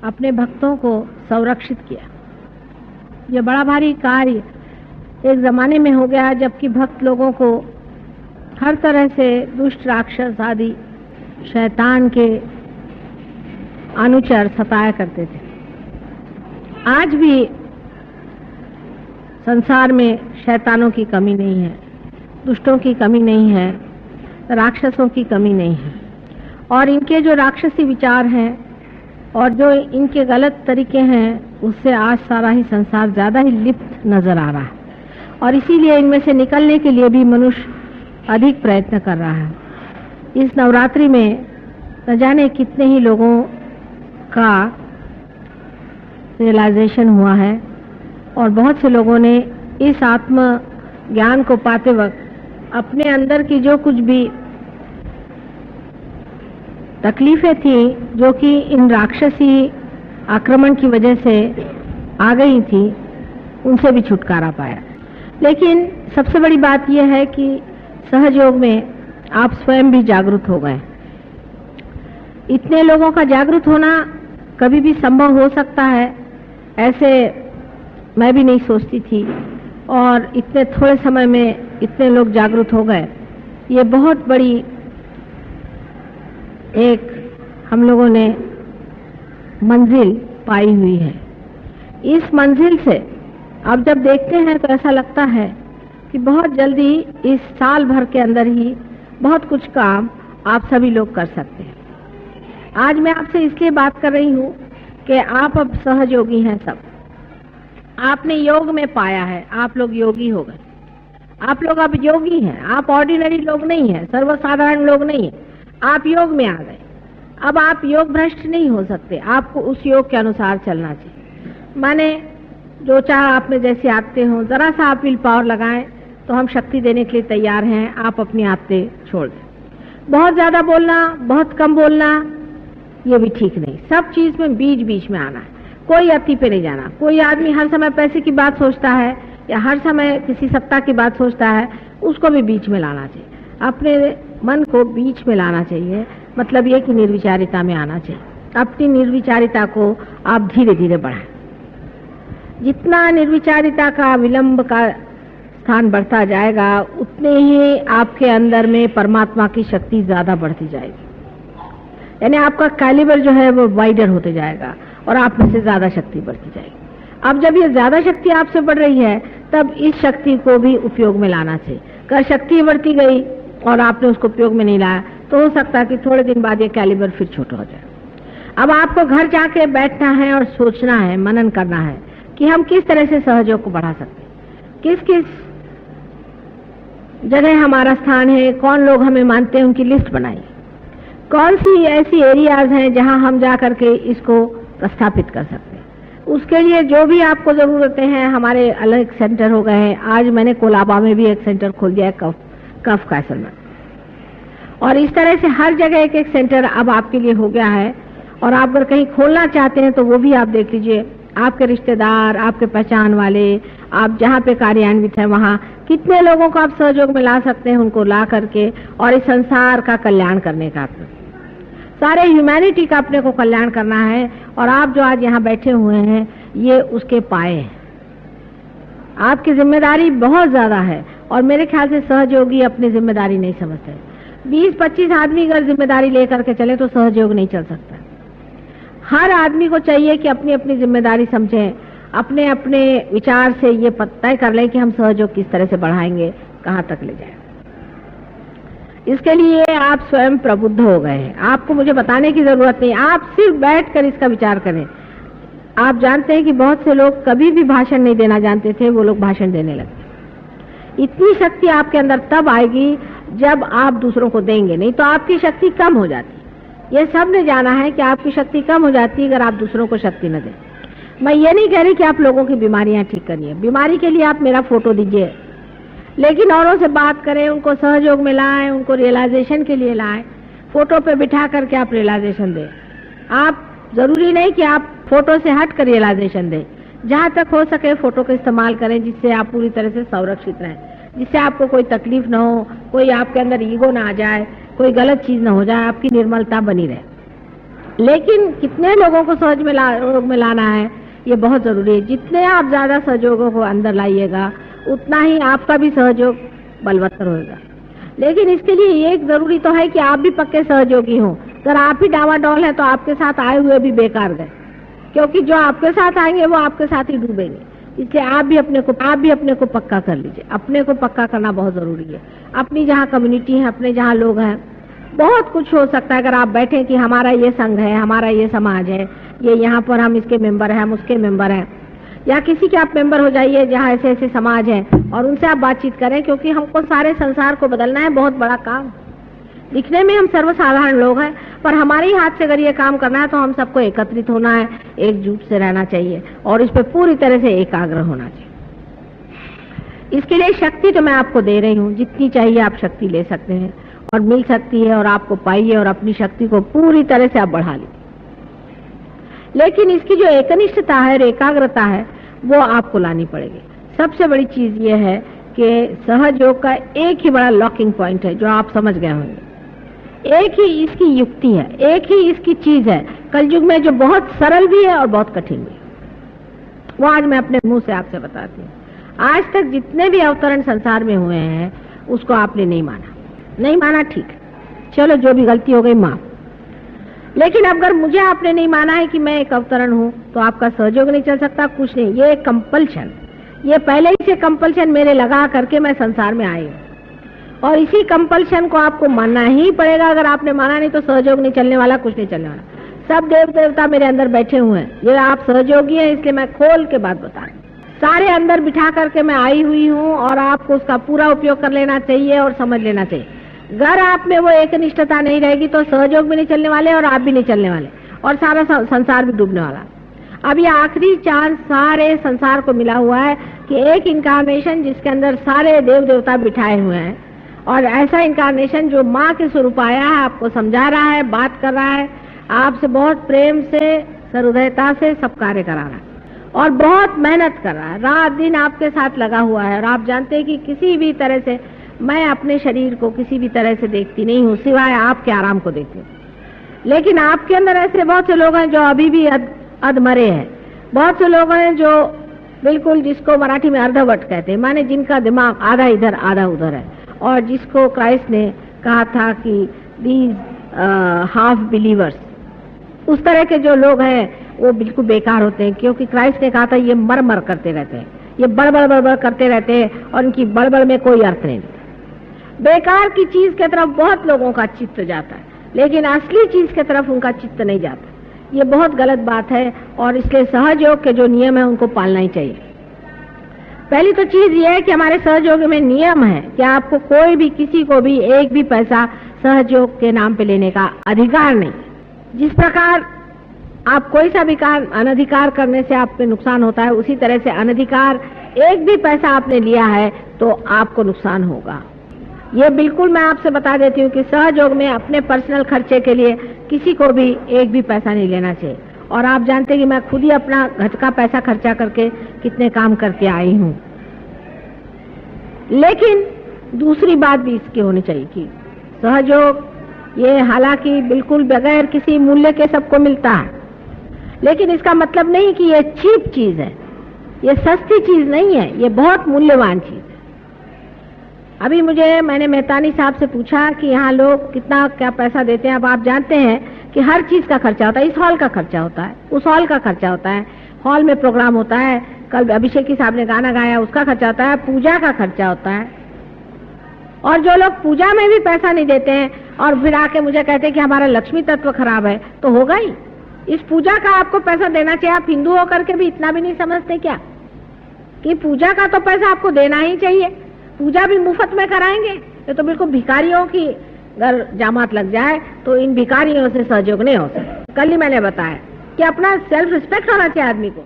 अपने भक्तों को संरक्षित किया। यह बड़ा भारी कार्य एक ज़माने में हो गया जबकि भक्त लोगों को हर तरह से दुष्ट राक्षस आदि शैतान के अनुचर सताया करते थे। आज भी संसार में शैतानों की कमी नहीं है, दुष्टों की कमी नहीं है, राक्षसों की कमी नहीं है। और इनके जो राक्षसी विचार हैं और जो इनके गलत तरीके हैं उससे आज सारा ही संसार ज़्यादा ही लिप्त नज़र आ रहा है और इसीलिए इनमें से निकलने के लिए भी मनुष्य अधिक प्रयत्न कर रहा है। इस नवरात्रि में न जाने कितने ही लोगों का रियलाइजेशन हुआ है और बहुत से लोगों ने इस आत्म ज्ञान को पाते वक्त अपने अंदर की जो कुछ भी तकलीफें थी जो कि इन राक्षसी आक्रमण की वजह से आ गई थी उनसे भी छुटकारा पाया। लेकिन सबसे बड़ी बात यह है कि सहयोग में आप स्वयं भी जागरूक हो गए। इतने लोगों का जागरूक होना कभी भी संभव हो सकता है ऐसे मैं भी नहीं सोचती थी और इतने थोड़े समय में इतने लोग जागरूक हो गए। ये बहुत बड़ी एक हम लोगों ने मंजिल पाई हुई है। इस मंजिल से अब जब देखते हैं तो ऐसा लगता है कि बहुत जल्दी इस साल भर के अंदर ही बहुत कुछ काम आप सभी लोग कर सकते हैं। आज मैं आपसे इसलिए बात कर रही हूँ कि आप अब सहयोगी हैं। सब आपने योग में पाया है, आप लोग योगी हो गए। आप लोग अब योगी हैं, आप ऑर्डिनरी लोग नहीं हैं, सर्वसाधारण लोग नहीं हैं, आप योग में आ गए। अब आप योग भ्रष्ट नहीं हो सकते, आपको उस योग के अनुसार चलना चाहिए। माने जो चाह आप में जैसे आते हो, जरा सा आप विल पावर लगाएं तो हम शक्ति देने के लिए तैयार हैं। आप अपनी आदतें छोड़ दें। बहुत ज्यादा बोलना, बहुत कम बोलना ये भी ठीक नहीं। सब चीज में बीच बीच में आना है, कोई अति पे नहीं जाना। कोई आदमी हर समय पैसे की बात सोचता है या हर समय किसी सत्ता की बात सोचता है, उसको भी बीच में लाना चाहिए। अपने मन को बीच में लाना चाहिए, मतलब ये कि निर्विचारिता में आना चाहिए। अपनी निर्विचारिता को आप धीरे धीरे बढ़ाएं। जितना निर्विचारिता का विलंब का स्थान बढ़ता जाएगा उतने ही आपके अंदर में परमात्मा की शक्ति ज्यादा बढ़ती जाएगी। यानी आपका कैलिबर जो है वो वाइडर होते जाएगा और आप में से ज्यादा शक्ति बढ़ती जाएगी। अब जब ये ज्यादा शक्ति आपसे बढ़ रही है तब इस शक्ति को भी उपयोग में लाना चाहिए। अगर शक्ति बढ़ती गई और आपने उसको उपयोग में नहीं लाया तो हो सकता है कि थोड़े दिन बाद ये कैलिबर फिर छोटा हो जाए। अब आपको घर जाके बैठना है और सोचना है, मनन करना है कि हम किस तरह से सहयोग को बढ़ा सकते हैं, किस किस जगह हमारा स्थान है, कौन लोग हमें मानते हैं, उनकी लिस्ट बनाइए। कौन सी ऐसी एरियाज हैं जहां हम जा करके इसको प्रस्थापित कर सकते हैं। उसके लिए जो भी आपको जरूरतें हैं, हमारे अलग सेंटर हो गए हैं। आज मैंने कोलाबा में भी एक सेंटर खोल दिया है, कफ कैसल में, और इस तरह से हर जगह एक एक सेंटर अब आपके लिए हो गया है। और आप अगर कहीं खोलना चाहते हैं तो वो भी आप देख लीजिए। आपके रिश्तेदार, आपके पहचान वाले, आप जहाँ पे कार्यान्वित हैं वहाँ कितने लोगों को आप सहयोग में ला सकते हैं, उनको ला करके और इस संसार का कल्याण करने का, सारे ह्यूमैनिटी का अपने को कल्याण करना है। और आप जो आज यहाँ बैठे हुए हैं ये उसके पाए हैं। आपकी जिम्मेदारी बहुत ज्यादा है और मेरे ख्याल से सहयोगी अपनी जिम्मेदारी नहीं समझते। 20-25 आदमी अगर जिम्मेदारी लेकर के चले तो सहयोग नहीं चल सकता। हर आदमी को चाहिए कि अपनी अपनी जिम्मेदारी समझें, अपने अपने विचार से ये तय कर लें कि हम सहयोग किस तरह से बढ़ाएंगे, कहाँ तक ले जाए। इसके लिए आप स्वयं प्रबुद्ध हो गए हैं, आपको मुझे बताने की जरूरत नहीं, आप सिर्फ बैठकर इसका विचार करें। आप जानते हैं कि बहुत से लोग कभी भी भाषण नहीं देना जानते थे, वो लोग भाषण देने लगे। इतनी शक्ति आपके अंदर तब आएगी जब आप दूसरों को देंगे, नहीं तो आपकी शक्ति कम हो जाती। ये सब ने जाना है कि आपकी शक्ति कम हो जाती है अगर आप दूसरों को शक्ति न दें। मैं ये नहीं कह रही कि आप लोगों की बीमारियां ठीक करनी है, बीमारी के लिए आप मेरा फोटो दीजिए, लेकिन औरों से बात करें, उनको सहयोग में लाएं, उनको रियलाइजेशन के लिए लाएं। फोटो पे बिठा करके आप रियलाइजेशन दें। आप जरूरी नहीं कि आप फोटो से हट कर रियलाइजेशन दें, जहां तक हो सके फोटो का इस्तेमाल करें जिससे आप पूरी तरह से संरक्षित रहें, जिससे आपको कोई तकलीफ न हो, कोई आपके अंदर ईगो ना आ जाए, कोई गलत चीज ना हो जाए, आपकी निर्मलता बनी रहे। लेकिन कितने लोगों को सहयोग में लाना है ये बहुत जरूरी है। जितने आप ज्यादा सहयोगों को अंदर लाइएगा उतना ही आपका भी सहयोग बलवत्तर होगा। लेकिन इसके लिए एक जरूरी तो है कि आप भी पक्के सहयोगी हों। अगर आप ही डावाडोल हैं तो आपके साथ आए हुए भी बेकार गए, क्योंकि जो आपके साथ आएंगे वो आपके साथ ही डूबेंगे। इसलिए आप भी अपने को पक्का कर लीजिए। अपने को पक्का करना बहुत जरूरी है। अपनी जहाँ कम्युनिटी है, अपने जहाँ लोग हैं, बहुत कुछ हो सकता है। अगर आप बैठे कि हमारा ये संघ है, हमारा ये समाज है, ये यहाँ पर हम इसके मेंबर हैं, हम उसके मेंबर हैं, या किसी के आप मेंबर हो जाइए जहाँ ऐसे ऐसे समाज है और उनसे आप बातचीत करें, क्योंकि हमको सारे संसार को बदलना है। बहुत बड़ा काम। दिखने में हम सर्वसाधारण लोग हैं, पर हमारे ही हाथ से अगर ये काम करना है तो हम सबको एकत्रित होना है, एकजुट से रहना चाहिए और इस पे पूरी तरह से एकाग्र होना चाहिए। इसके लिए शक्ति तो मैं आपको दे रही हूँ, जितनी चाहिए आप शक्ति ले सकते हैं और मिल सकती है, और आपको पाइए और अपनी शक्ति को पूरी तरह से आप बढ़ा लीजिए। लेकिन इसकी जो एकनिष्ठता है, एकाग्रता है, वो आपको लानी पड़ेगी। सबसे बड़ी चीज ये है कि सहयोग का एक ही बड़ा लॉकिंग पॉइंट है जो आप समझ गए होंगे। एक ही इसकी युक्ति है, एक ही इसकी चीज है कलयुग में जो बहुत सरल भी है और बहुत कठिन भी है। वो आज मैं अपने मुंह से आपसे बताती हूँ। आज तक जितने भी अवतरण संसार में हुए हैं उसको आपने नहीं माना, ठीक है, चलो जो भी गलती हो गई माफ। लेकिन अगर मुझे आपने नहीं माना है कि मैं एक अवतरण हूँ तो आपका सहयोग नहीं चल सकता, कुछ नहीं। ये एक कंपल्शन, ये पहले ही से कंपल्शन मेरे लगा करके मैं संसार में आई हूँ और इसी कंपल्शन को आपको मानना ही पड़ेगा। अगर आपने माना नहीं तो सहयोग नहीं चलने वाला, कुछ नहीं चलने वाला। सब देव देवता मेरे अंदर बैठे हुए हैं, ये आप सहयोगी हैं, इसलिए मैं खोल के बात बता रही हूँ। सारे अंदर बिठा करके मैं आई हुई हूँ और आपको उसका पूरा उपयोग कर लेना चाहिए और समझ लेना चाहिए। अगर आप में वो एकनिष्ठता नहीं रहेगी तो सहयोग भी नहीं चलने वाले और आप भी नहीं चलने वाले और सारा संसार भी डूबने वाला। अब ये आखिरी चांस सारे संसार को मिला हुआ है कि एक इनकारनेशन जिसके अंदर सारे देव देवता बिठाए हुए हैं, और ऐसा इनकारनेशन जो माँ के स्वरूप आया है, आपको समझा रहा है, बात कर रहा है, आपसे बहुत प्रेम से, सहृदयता से सब कार्य करा रहा है और बहुत मेहनत कर रहा है, रात दिन आपके साथ लगा हुआ है। और आप जानते हैं कि किसी भी तरह से मैं अपने शरीर को किसी भी तरह से देखती नहीं हूँ सिवाय आपके आराम को देखती हूँ। लेकिन आपके अंदर ऐसे बहुत से लोग हैं जो अभी भी अधमरे हैं। बहुत से लोग हैं जो बिल्कुल, जिसको मराठी में अर्धवट कहते हैं, माने जिनका दिमाग आधा इधर आधा उधर है, और जिसको क्राइस्ट ने कहा था कि दीज हाफ बिलीवर्स, उस तरह के जो लोग हैं वो बिल्कुल बेकार होते हैं, क्योंकि क्राइस्ट ने कहा था ये मर करते रहते हैं, ये बड़बड़ करते रहते हैं और इनकी बड़बड़ में कोई अर्थ नहीं। बेकार की चीज की तरफ बहुत लोगों का चित्त जाता है, लेकिन असली चीज की तरफ उनका चित्त नहीं जाता। ये बहुत गलत बात है और इसलिए सहयोग के जो नियम है उनको पालना ही चाहिए। पहली तो चीज ये है कि हमारे सहयोग में नियम है कि आपको कोई भी, किसी को भी एक भी पैसा सहयोग के नाम पे लेने का अधिकार नहीं। जिस प्रकार आप कोई सा भी काम अनधिकार करने से आप पे नुकसान होता है, उसी तरह से अनधिकार एक भी पैसा आपने लिया है तो आपको नुकसान होगा। ये बिल्कुल मैं आपसे बता देती हूँ कि सहयोग में अपने पर्सनल खर्चे के लिए किसी को भी एक भी पैसा नहीं लेना चाहिए। और आप जानते हैं कि मैं खुद ही अपना घर का पैसा खर्चा करके कितने काम करके आई हूँ। लेकिन दूसरी बात भी इसकी होनी चाहिए कि सहयोग ये हालांकि बिल्कुल बगैर किसी मूल्य के सबको मिलता है, लेकिन इसका मतलब नहीं कि ये चीप चीज है, ये सस्ती चीज नहीं है, ये बहुत मूल्यवान चीज है। अभी मैंने मेहतानी साहब से पूछा कि यहाँ लोग कितना क्या पैसा देते हैं। अब आप जानते हैं कि हर चीज का खर्चा होता है, इस हॉल का खर्चा होता है, उस हॉल का खर्चा होता है, हॉल में प्रोग्राम होता है, कल अभिषेकी साहब ने गाना गाया उसका खर्चा होता है, पूजा का खर्चा होता है। और जो लोग पूजा में भी पैसा नहीं देते हैं और फिर आके मुझे कहते हैं कि हमारा लक्ष्मी तत्व खराब है, तो होगा ही। इस पूजा का आपको पैसा देना चाहिए। आप हिंदू होकर के भी इतना भी नहीं समझते क्या कि पूजा का तो पैसा आपको देना ही चाहिए। पूजा भी मुफ्त में कराएंगे, ये तो बिल्कुल भिखारियों की अगर जामात लग जाए तो इन भिखारियों से सहयोग नहीं हो सकता। कल ही मैंने बताया कि अपना सेल्फ रिस्पेक्ट होना चाहिए आदमी को।